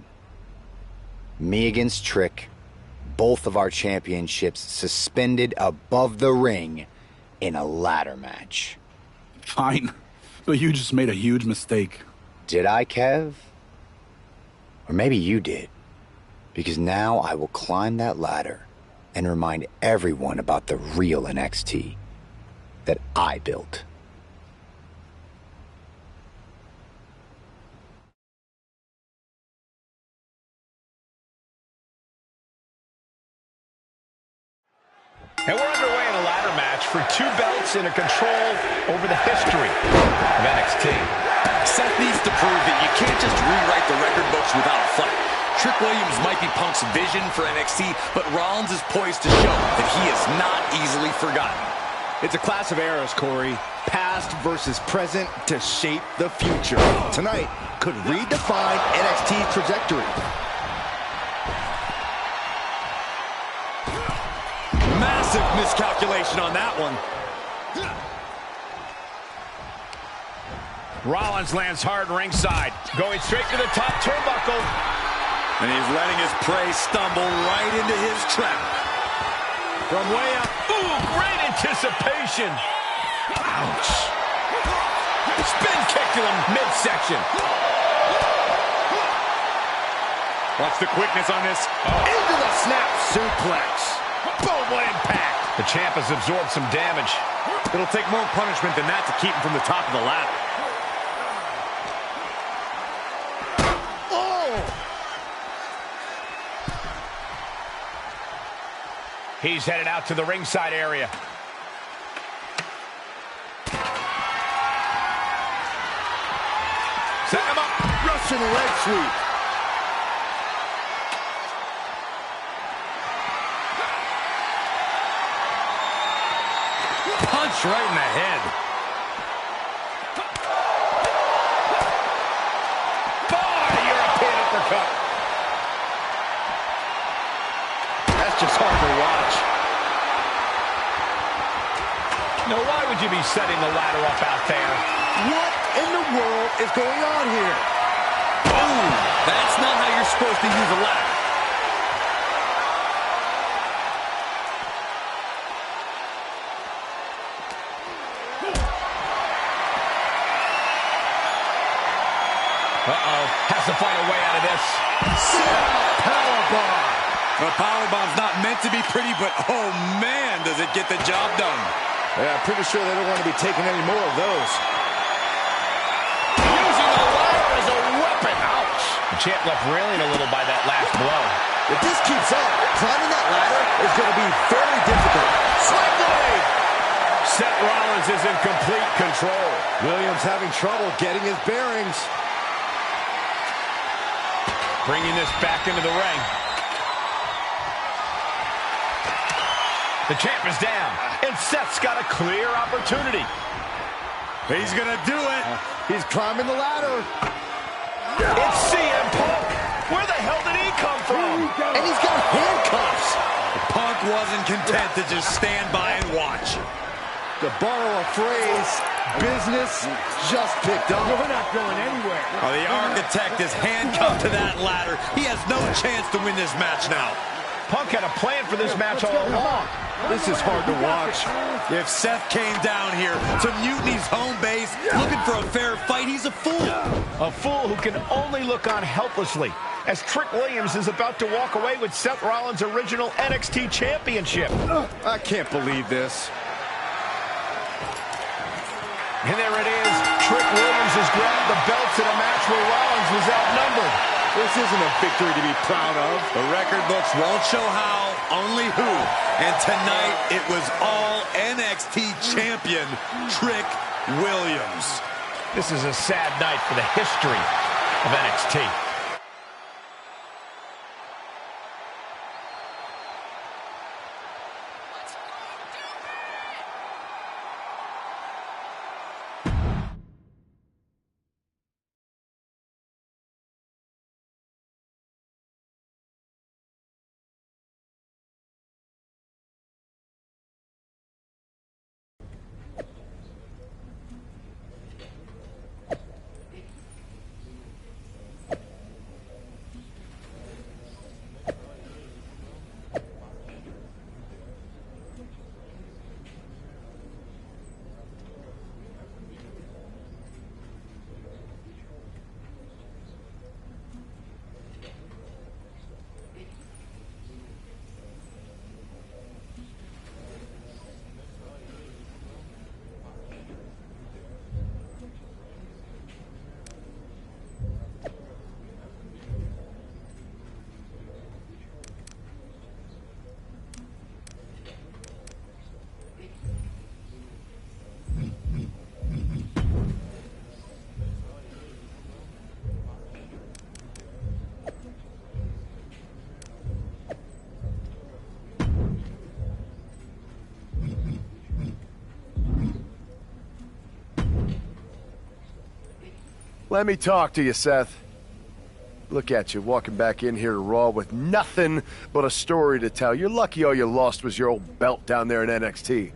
Me against Trick, both of our championships suspended above the ring in a ladder match. Fine. But you just made a huge mistake. Did I, Kev? Or maybe you did. Because now I will climb that ladder and remind everyone about the real NXT that I built. And we're underway in a ladder match for 2 belts and a control over the history of NXT. Seth needs to prove that you can't just rewrite the record books without a fight. Trick Williams might be Punk's vision for NXT, but Rollins is poised to show that he is not easily forgotten. It's a class of eras, Corey. Past versus present to shape the future. Tonight could redefine NXT's trajectory. Massive miscalculation on that one. Rollins lands hard ringside, going straight to the top turnbuckle. And he's letting his prey stumble right into his trap. From way up. Ooh, great anticipation. Ouch. Spin kick to the midsection. Watch the quickness on this. Into the snap suplex. Boom, what impact. The champ has absorbed some damage. It'll take more punishment than that to keep him from the top of the ladder. He's headed out to the ringside area. Set him up. Russian leg sweep. Punch right in the head. Boy, European uppercut. That's just hard to watch. Now, why would you be setting the ladder up out there? What in the world is going on here? Boom! That's not how you're supposed to use a ladder. Uh-oh. Has to find a way out of this. Powerbomb. The powerbomb's not meant to be pretty, but oh man, does it get the job done. Yeah, I'm pretty sure they don't want to be taking any more of those. Using the ladder as a weapon. Ouch. The champ left railing a little by that last blow. If this keeps up, climbing that ladder is going to be very difficult. Slam blade! Seth Rollins is in complete control. Williams having trouble getting his bearings. Bringing this back into the ring. The champ is down, and Seth's got a clear opportunity. He's gonna do it. He's climbing the ladder. It's CM Punk. Where the hell did he come from? And he's got handcuffs. Punk wasn't content to just stand by and watch. To borrow a phrase, business just picked up. We're not going anywhere. Oh, the architect is handcuffed to that ladder. He has no chance to win this match now. Punk had a plan for this match all along. This is hard to watch. If Seth came down here to Mutiny's home base looking for a fair fight, he's a fool. A fool who can only look on helplessly as Trick Williams is about to walk away with Seth Rollins' original NXT Championship. I can't believe this. And there it is. Trick Williams has grabbed the belts in a match where Rollins was outnumbered. This isn't a victory to be proud of. The record books won't show how, only who. And tonight, it was all NXT champion Trick Williams. This is a sad night for the history of NXT. Let me talk to you, Seth. Look at you, walking back in here to Raw with nothing but a story to tell. You're lucky all you lost was your old belt down there in NXT.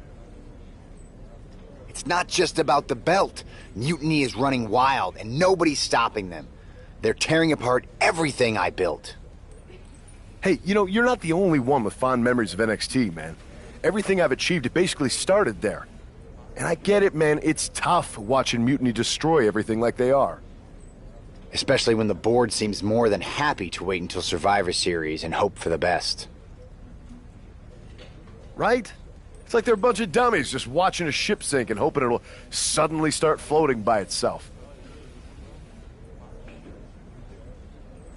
It's not just about the belt. Mutiny is running wild, and nobody's stopping them. They're tearing apart everything I built. Hey, you know, you're not the only one with fond memories of NXT, man. Everything I've achieved, it basically started there. And I get it, man. It's tough watching Mutiny destroy everything like they are. Especially when the board seems more than happy to wait until Survivor Series and hope for the best. Right? It's like they're a bunch of dummies just watching a ship sink and hoping it'll suddenly start floating by itself.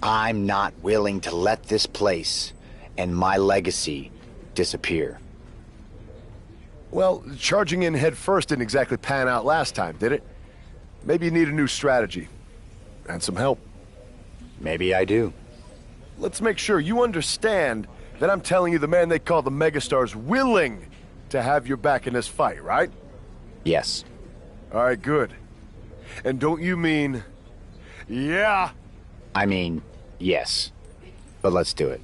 I'm not willing to let this place and my legacy disappear. Well, charging in head first didn't exactly pan out last time, did it? Maybe you need a new strategy. And some help. Maybe I do. Let's make sure you understand that I'm telling you the man they call the megastar's willing to have your back in this fight, right? Yes. All right, good. And don't you mean, yeah? I mean, yes. But let's do it.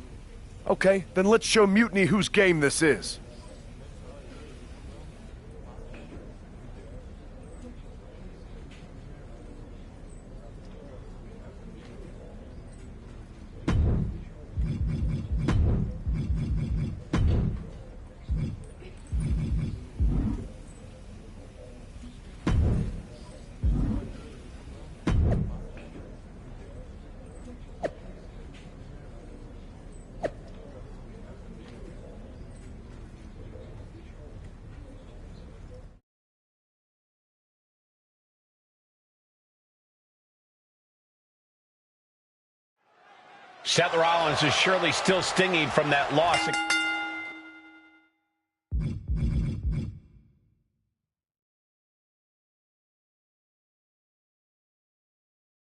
Okay, then let's show Mutiny whose game this is. Seth Rollins is surely still stinging from that loss.